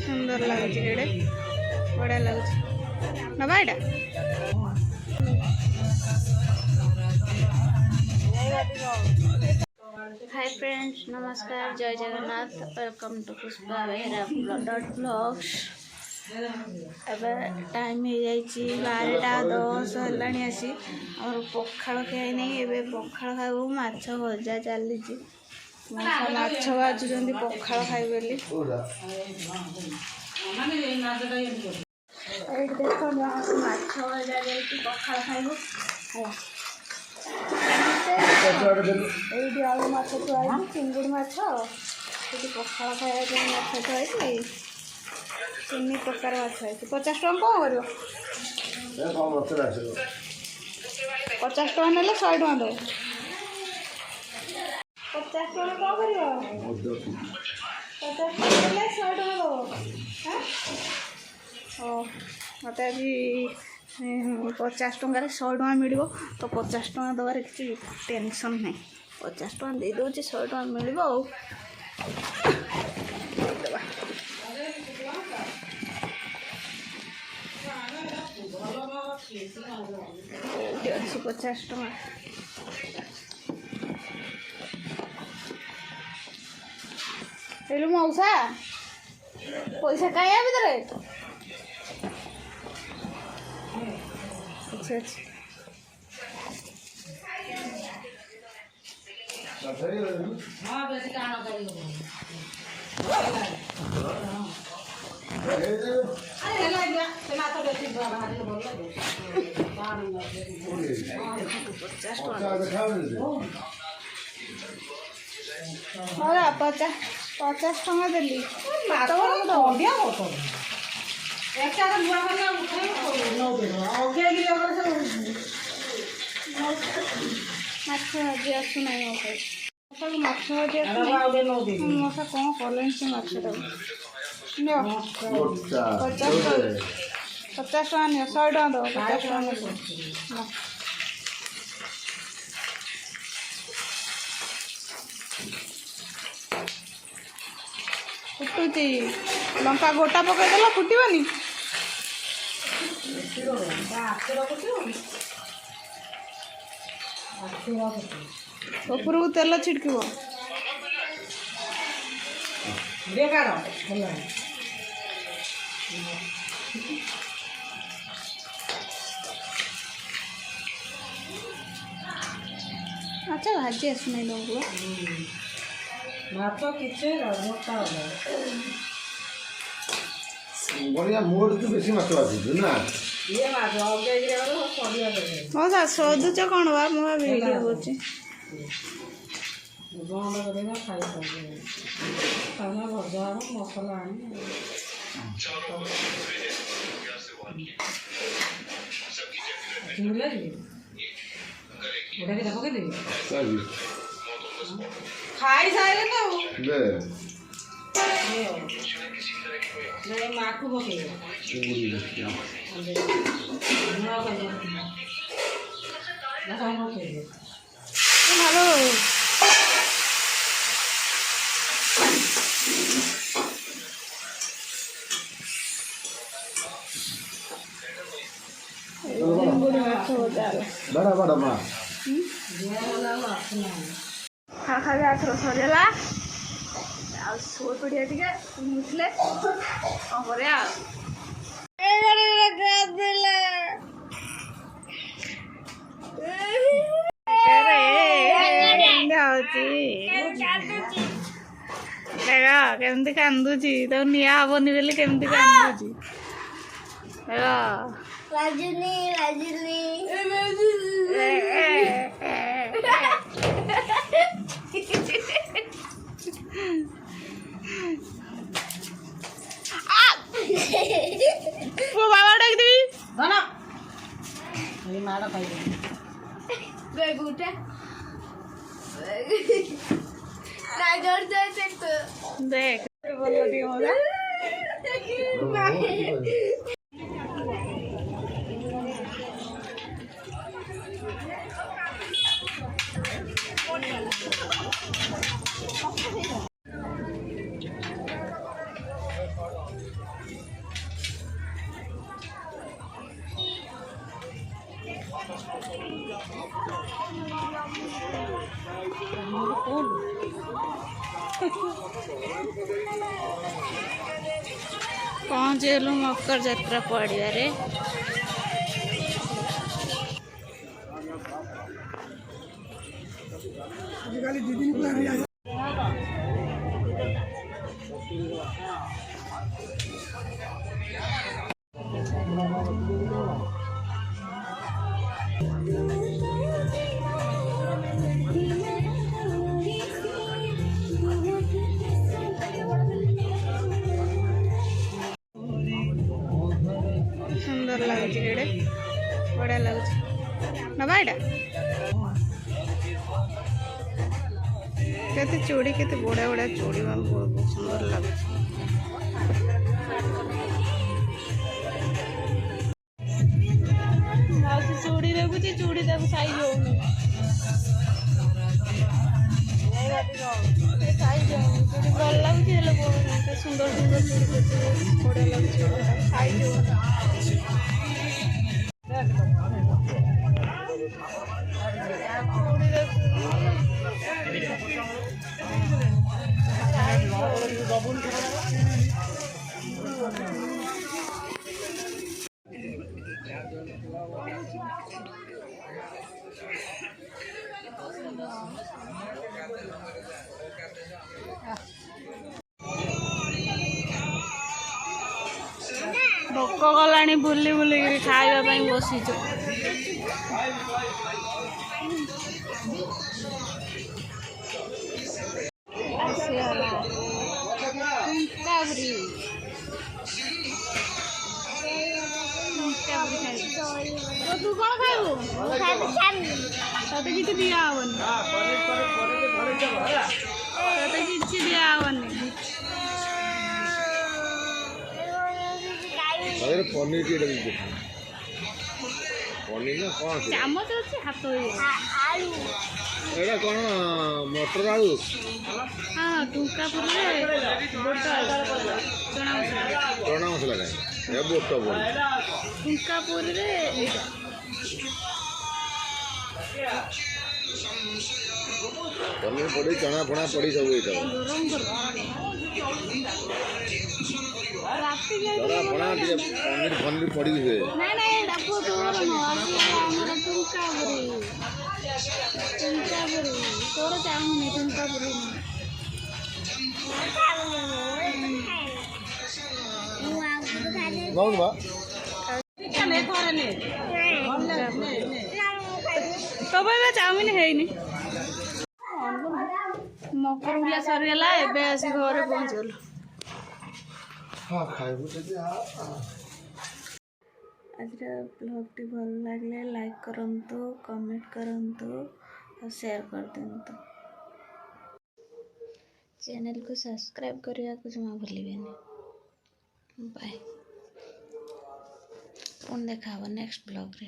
सुंदर लगुच बढ़िया लगुच नवा एटा हाय फ्रेंड्स नमस्कार जय Jagannath welcome to Pushpa Behera blogs अब टाइम हो जाइए 12:10 है आसी और पखाड़ खाई नहीं ए पखाड़ खाइबू माछ भजा चली माछ भाजुंट पखाड़ खाई बोली देख माछ भजा जाइए पखाड़ खाइबू ये आलू माछ थुआई चिंगुड़ी माछ पखाड़ खाया माछ थुआई 3 प्रकार माछ है 50 टका कौन कर 50 टका ना 100 टका दो 50 टका कौन कर 50 टका 100 टका दो मत आज 50 टकर 100 टका मिल तो 50 टका दबार किसी टेंशन नहीं 50 टका दे दे 100 टका मिल अच्छी 50 टका हेलो मौसा पैसा कहीं भीतर अच्छा अच्छा पचास टका देली माछ भाजी आसुना माछ भाजी मशा कौन कले से माछटा 50 टका नि 100 टका दो 50 टका फुटुची लंका गोटा पकईदेल फुटबनी ऊपर को तेल छिड़क अच्छा भाजी आसना तुमको बढ़िया मोड़ तो बेसी माछ आसी ना ये माछ मौसा सोदुच कौन बा मो वीडियो होची बंद करेगा खाई खाना भजा मसला आनी झुला जी ओडा के देखो के दे खाई साइले तो ले ले माकू बके चिंगुड़ी देखिया ना खाओ के हेलो बड़ा बड़ा माँ खा खा के आथर सरेला शो पड़िया टे मुठले कौन कर केमती कांदुची तो निया हबनी बोली केमती कांदुची राजुनी राजुनी वो बाबा डाक दी धना ये मारा पाई गए गुटे ना जोर जोर से तो देख बोलो दी होगा पहुँचलु मकर जात्रा पड़ियारे सुंदर लगुच बढ़िया लगुच नवा एटा केते चूड़ी केते बड़ा बड़ा चूड़ी बहुत सुंदर लगुच चूड़ी देखुची चूड़ी देखु साइज होउनी साइज चूड़ी भल लगुच सुंदर सुंदर चूड़ी बढ़िया लगुच साइज भोक गलानी बुली बुली खाइबा बसीचु तू कौन खाइबू तते किसी दिया हवनी तते किसी दिया हवनी अरे पनीर की डली पनीर ना कौन से चामच अच्छे हाथ आलू एटा कौन मटर आलू हाँ टुका पुरे चना मसला का ये बोट बोल टुका पुरे पनीर पड़ी चना फणा पड़ी सब ये गरम राति चना फणा पनीर पनीर पड़ी हुए नहीं नहीं डब्बो तोर न हमरा टुका पुरी तोर चाहूनी टुका पुरी कौन बा तो भाई चाउमिन है नहीं मकर बुला सरीगला एबे आसी घर पहुँचल हाँ खाइबू आज ब्लॉग भल लगे लाइक करंतु कमेंट करंतु और शेयर कर दिंतु चैनल को सब्सक्राइब करने को जमा भूलिबेनी बाय पुन देखा नेक्स्ट ब्लॉग रे।